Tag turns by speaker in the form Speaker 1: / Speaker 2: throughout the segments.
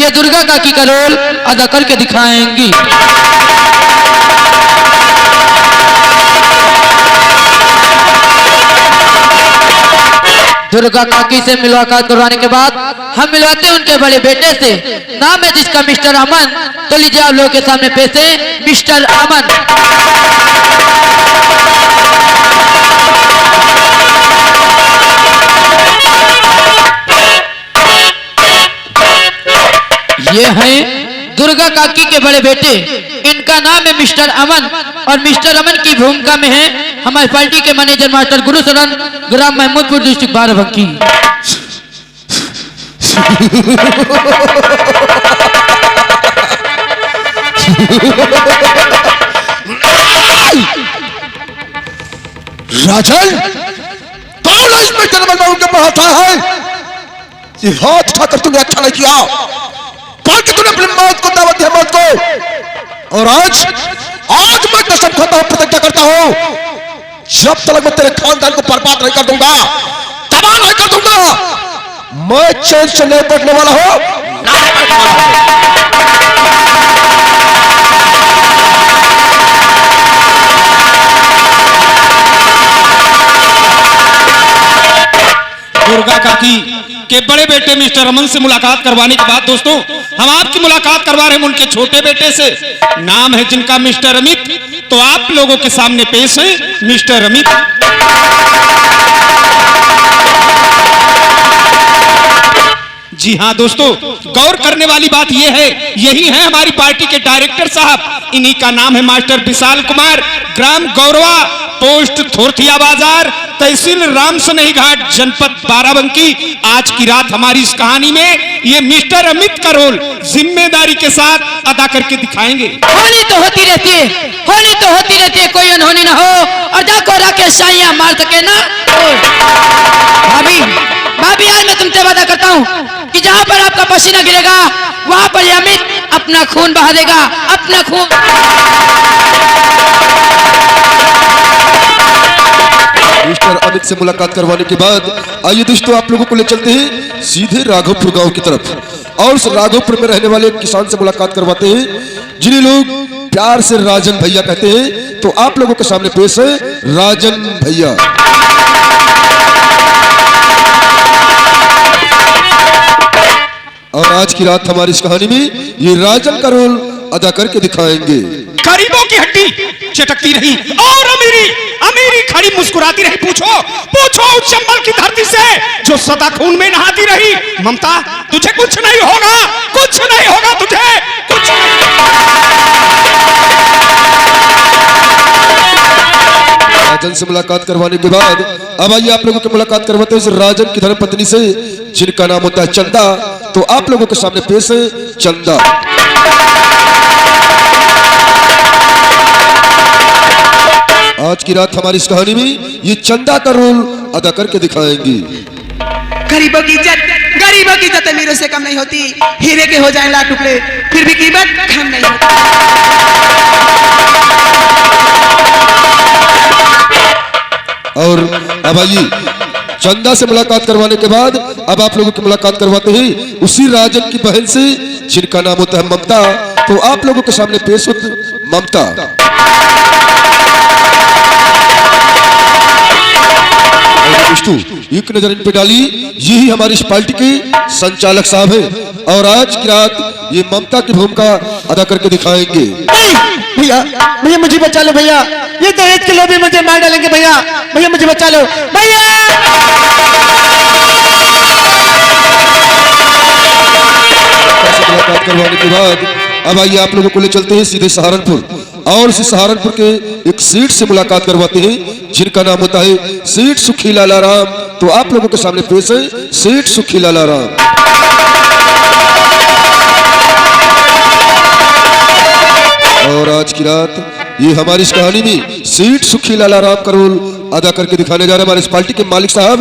Speaker 1: ये दुर्गा काकी का रोल अदा करके दिखाएंगी। दुर्गा काकी से मुलाकात करवाने के बाद हम मिलवाते हैं उनके बड़े बेटे से, नाम है जिसका मिस्टर अमन। तो लीजिए आप लोगों के सामने पेश है मिस्टर अमन। ये हैं दुर्गा काकी के बड़े बेटे, इनका नाम है मिस्टर अमन और मिस्टर अमन की भूमिका में है हमारी पार्टी के मैनेजर मास्टर गुरुशरण, ग्राम महमूदपुर, डिस्ट्रिक्ट बाराबंकी।
Speaker 2: राजन, कौन है इसमें जन्म में उनके पढ़ाता है? ये हाथ उठाकर तुमने अच्छा नहीं किया। कौन कि तूने अपनी मौत को दावत दिया, मौत को? और आज मैं कसम खाता हूं, प्रतिज्ञा करता हूं, जब तक मैं तेरे खानदान को बर्बाद नहीं कर दूंगा, तबाह नहीं कर दूंगा, मैं चैन से नहीं बैठने वाला हूं, ना बैठने वाला
Speaker 3: हूं। दुर्गा काकी के बड़े बेटे मिस्टर अमन से मुलाकात करवाने के बाद दोस्तों हम आपकी मुलाकात करवा रहे हैं उनके छोटे बेटे से, नाम है जिनका मिस्टर अमित। तो आप लोगों के सामने पेश है मिस्टर अमित। जी हाँ दोस्तों, गौर करने वाली बात यह है, यही है हमारी पार्टी के डायरेक्टर साहब। इन्हीं का नाम है मास्टर विशाल कुमार, ग्राम गौरवा, पोस्ट थोरथिया बाजार, तहसील रामसनही घाट, जनपद बाराबंकी। आज की रात हमारी इस कहानी में ये मिस्टर अमित का रोल जिम्मेदारी के साथ अदा करके दिखाएंगे।
Speaker 1: होनी तो होती रहती है, होनी तो होती रहती है, कोई अनहोनी ना हो और जाको राकेश साइया मार सके ना। भाभी भाभी, आज मैं तुमसे वादा करता हूँ कि जहाँ पर आपका पसीना गिरेगा वहाँ पर ये अमित अपना खून बहा देगा, अपना खून।
Speaker 2: मिस्टर अमित से मुलाकात करवाने के बाद आइए दोस्तों आप लोगों को ले चलते हैं सीधे राघवपुर गांव की तरफ और उस राघवपुर में रहने वाले किसान से मुलाकात करवाते हैं जिन्हें लोग प्यार से राजन भैया कहते हैं। तो आप लोगों के सामने पेश है राजन भैया। और आज की रात हमारी इस कहानी में ये राजन का रोल अदा करके दिखाएंगे।
Speaker 3: गरीबों की हड्डी चटकती रही और अमीरी अमीरी खड़ी मुस्कुराती रही। पूछो पूछो उस चंबल की धरती से जो सदा खून में नहाती रही। ममता, तुझे कुछ नहीं होगा, कुछ नहीं होगा, तुझे कुछ
Speaker 2: राजन से मुलाकात करवाने के बाद अब आइए आप लोगों की मुलाकात करवाते हैं राजन की धर्मपत्नी से जिनका नाम होता है चंदा। तो आप लोगों के सामने पेश है चंदा। आज की रात हमारी इस कहानी में ये चंदा का रोल अदा करके दिखाएंगी।
Speaker 4: गरीबों की इज्जत अमीरों से कम नहीं होती। हीरे के हो जाए लाख टुकड़े फिर भी कीमत कम नहीं होती।
Speaker 2: और अब आइए चंदा से मुलाकात करवाने के बाद अब आप लोगों की मुलाकात करवाते हैं उसी राजन की बहन से जिनका नाम होता है ममता। तो आप लोगों के सामने पेश हो ममता। दोस्तों एक नजर इन पे डाली, यही हमारी इस पार्टी के संचालक साहब है और आज की रात ये ममता की भूमिका अदा करके दिखाएंगे।
Speaker 5: भैया भैया मुझे बचा लो भैया, ये दहेज के लोग भी मुझे मार डालेंगे भैया, भैया मुझे बचा लो भैया।
Speaker 2: मुलाकात करवाने के बाद अब आइए आप लोगों को ले चलते हैं सीधे सहारनपुर और इसी सहारनपुर के एक सेठ से मुलाकात करवाते हैं जिनका नाम होता है सेठ सुखी लाला राम। तो आप लोगों के सामने पेश है सेठ सुखी लाला राम। और आज की रात ये हमारी इस कहानी में सेठ सुखी लाला राम का रोल अदा करके दिखाने जा रहे हैं हमारे इस पार्टी के मालिक साहब,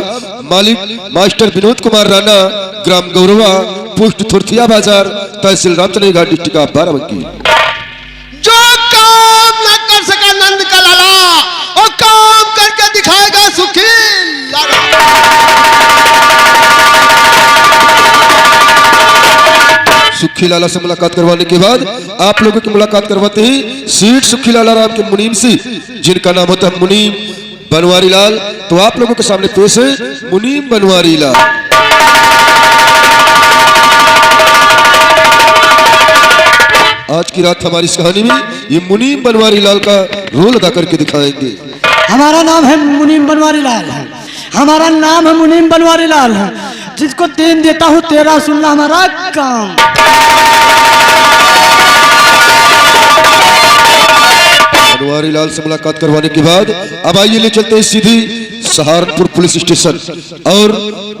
Speaker 2: मालिक मास्टर विनोद कुमार राणा, ग्राम गौरवा, पोस्ट थोरथिया बाजार, तहसील रामचंद्र घाट, डिस्ट्रिक्ट बाराबंकी।
Speaker 6: जो काम न कर सका नंद का लाला वो काम करके दिखाएगा सुखी लाला।
Speaker 2: सुखी लाला से मुलाकात करवाने के बाद आप लोगों की मुलाकात करवाते ही सीट सुखी लाला राम के मुनीम से, जिनका नाम होता है मुनीम बनवारी लाल। तो आप लोगों के सामने पेश है मुनीम बनवारी लाल। आज की रात हमारी इस कहानी में ये मुनीम बनवारी लाल का रोल अदा करके दिखाएंगे।
Speaker 5: हमारा नाम है मुनीम बनवारी लाल है, हमारा नाम है मुनीम बनवारी लाल है। जिसको तीन देता हूँ तेरा सुनना हमारा काम।
Speaker 2: बनवारी लाल से मुलाकात करवाने के बाद अब आइए ले चलते हैं सीधी सहारनपुर पुलिस स्टेशन, और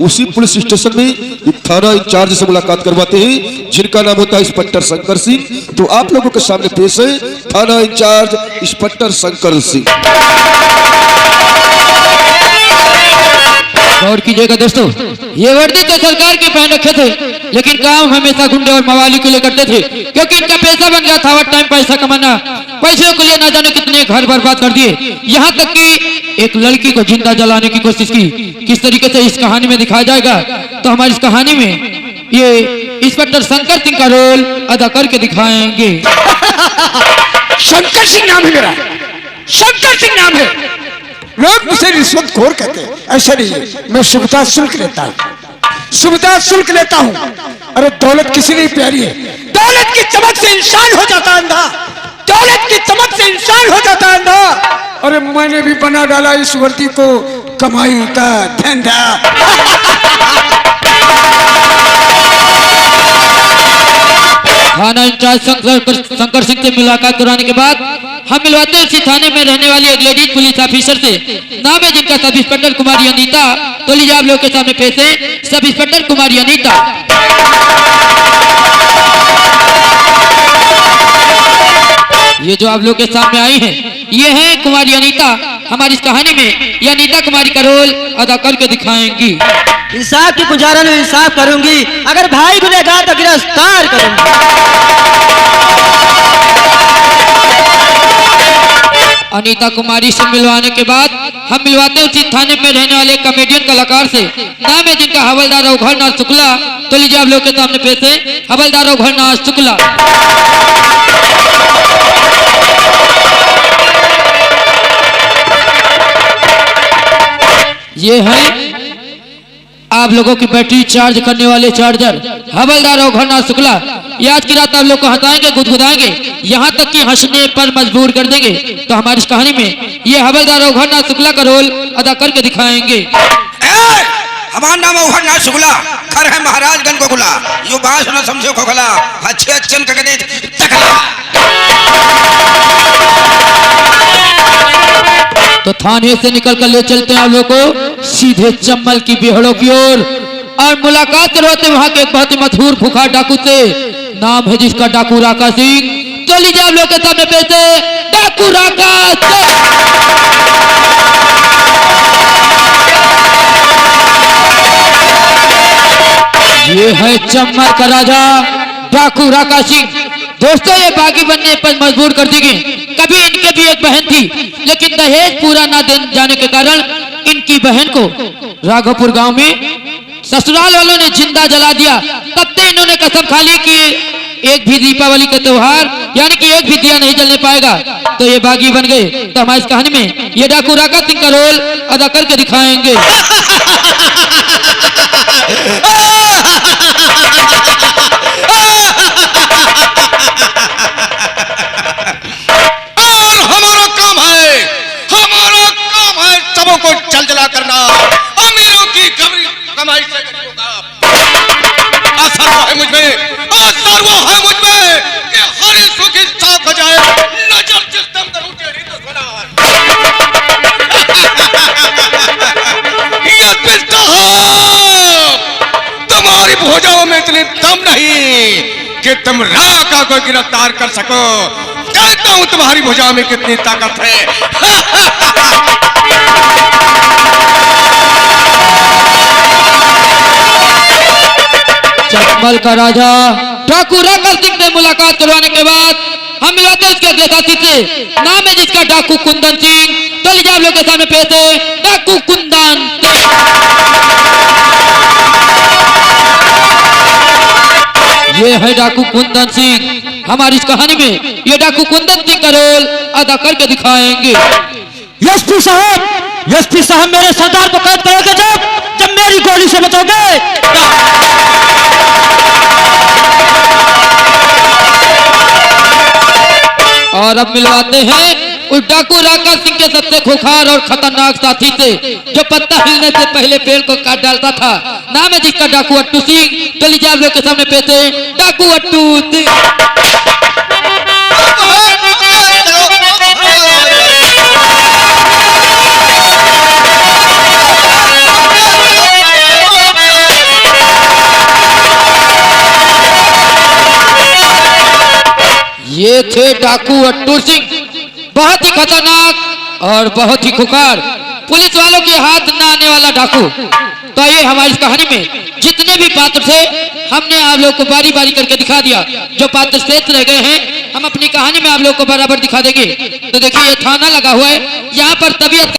Speaker 2: उसी पुलिस स्टेशन में एक थाना इंचार्ज से मुलाकात करवाते हैं, जिनका नाम होता है इंस्पेक्टर शंकर सिंह। तो आप लोगों के सामने पेश है थाना इंचार्ज इंस्पेक्टर शंकर सिंह।
Speaker 1: गौर कीजिएगा दोस्तों, ये वर्दी तो सरकार के पहन रखे थे, लेकिन काम हमेशा गुंडे और मवाली के लिए करते थे, क्योंकि इनका पैसा बन गया था। टाइम पैसा कमाना, पैसे को लिए ना जाने कितने घर बर्बाद कर दिए, यहाँ तक कि एक लड़की को जिंदा जलाने की कोशिश की। किस तरीके से इस कहानी में दिखाया जाएगा, तो हमारी इस कहानी में ये इंस्पेक्टर शंकर सिंह का रोल अदा करके दिखाएंगे।
Speaker 6: शंकर सिंह नाम है मेरा, शंकर सिंह नाम है। लोग मुझे रिश्वत खोर कहते हैं, ऐसा नहीं है। मैं सुविधा शुल्क लेता हूँ, सुविधा शुल्क लेता हूँ। अरे दौलत किसी नहीं प्यारी है, दौलत की चमक से इंसान हो जाता है अंधा, दौलत की चमक से इंसान हो जाता है अंधा। अरे मैंने भी बना डाला इस वर्दी को कमाई का धंधा।
Speaker 1: थाना इंचार्ज शंकर सिंह से मुलाकात कराने के बाद हम मिलवाते हैं उसी थाने में रहने वाली एक लेडीज पुलिस ऑफिसर से, नाम है जिनका सब इंस्पेक्टर कुमारी अनीता। तो लीजिए आप लोग के सामने पेश है सब इंस्पेक्टर कुमारी अनीता। ये जो आप लोग के सामने आई हैं, ये है कुमारी अनीता। हमारी इस कहानी में ये अनीता कुमारी का रोल अदा करके दिखाएंगी।
Speaker 5: इंसाफ की पुजारा में इंसाफ करूंगी, अगर भाई गुनहगार तो गिरफ्तार करूंगी।
Speaker 1: अनीता कुमारी से मिलवाने के बाद हम मिलवाते हैं उसी थाने में रहने वाले कॉमेडियन कलाकार से, नाम है जिनका हवलदार रघुनाथ शुक्ला। तो लीजिए आप लोग के सामने पेश है हवलदार रघुनाथ शुक्ला। ये है आप लोगों की बैटरी चार्ज करने वाले चार्जर हवलदार रघुनाथ शुक्ला। ये आज की रात आप लोग को हंसाएंगे, गुदगुदाएंगे, यहाँ तक कि हंसने पर मजबूर कर देंगे। तो हमारी इस कहानी में ये हवलदार रघुनाथ शुक्ला का रोल अदा करके दिखाएंगे।
Speaker 7: हमारा नाम है रघुनाथ शुक्ला, घर है महाराजगंज गोकुला, यो बात सुना समझो खोखला, अच्छे अच्छन का कहते तकला।
Speaker 1: तो थाने से निकल कर ले चलते हैं आप लोग को सीधे चम्बल की बेहड़ों की ओर, और मुलाकात करवाते वहां के एक बहुत ही मशहूर भूखा डाकू से, नाम है जिसका डाकू राका सिंह। तो लीजिए आप लोग के सामने पेश है डाकू राका सिंह। ये है चम्बल का राजा डाकू राका सिंह। दोस्तों ये बागी बनने पर मजबूर कर दी गई। कभी इनके भी एक बहन थी, लेकिन दहेज पूरा ना दे जाने के कारण इनकी बहन को राघोपुर गांव में ससुराल वालों ने जिंदा जला दिया। तब से इन्होंने कसम खा ली कि एक भी दीपावली का त्योहार यानी कि एक भी दिया नहीं जलने पाएगा। तो ये बागी बन गए। तो हमारी इस कहानी में ये डाकू राका सिंह का रोल अदा करके दिखाएंगे।
Speaker 6: सबों को जलजला करना, अमीरों की कमाई से गरीबों का असर वो है मुझ में, असर वो है मुझ में कि हर सुखी साफ हो जाए, नजर जिस दम करूं तेरी तो सुना। ये पिस्ता तुम्हारी भुजाओं में इतनी दम नहीं कि तुम राका को गिरफ्तार कर सको। कहता हूं तुम्हारी भुजाओं में कितनी ताकत है।
Speaker 1: चम्बल का राजा डाकू राका सिंह से मुलाकात करवाने के बाद हम मिलाते हैं उसके अगले साथी से, नाम है जिसका डाकू कुंदन सिंह। तो लीजिए आप लोग के सामने पेश है डाकू कुंदन। ये है डाकू कुंदन सिंह। हमारी इस कहानी में ये डाकू कुंदन सिंह का रोल अदा करके दिखाएंगे।
Speaker 5: एसपी साहब मेरे सरदार को कैद करोगे जब मेरी गोली से बचोगे।
Speaker 1: और अब मिलवाते हैं उस डाकू राका सिंह के सबसे खूंखार और खतरनाक साथी से, जो पत्ता हिलने से पहले पेड़ को काट डालता था। नाम है जिसका डाकू अट्टू सिंह। तो लीजिए आप लोग के सामने पेश है डाकू अट्टू सिंह। ये थे डाकू अट्टू सिंह, बहुत ही खतरनाक और बहुत ही खुखार, पुलिस वालों के हाथ न आने वाला डाकू। तो ये हमारी इस कहानी में जितने भी पात्र थे हमने आप लोग को बारी बारी करके दिखा दिया। जो पात्र शेष रह गए हैं हम अपनी कहानी में आप लोग को बराबर दिखा देंगे। तो देखिए ये थाना लगा हुआ है, यहाँ पर तबीयत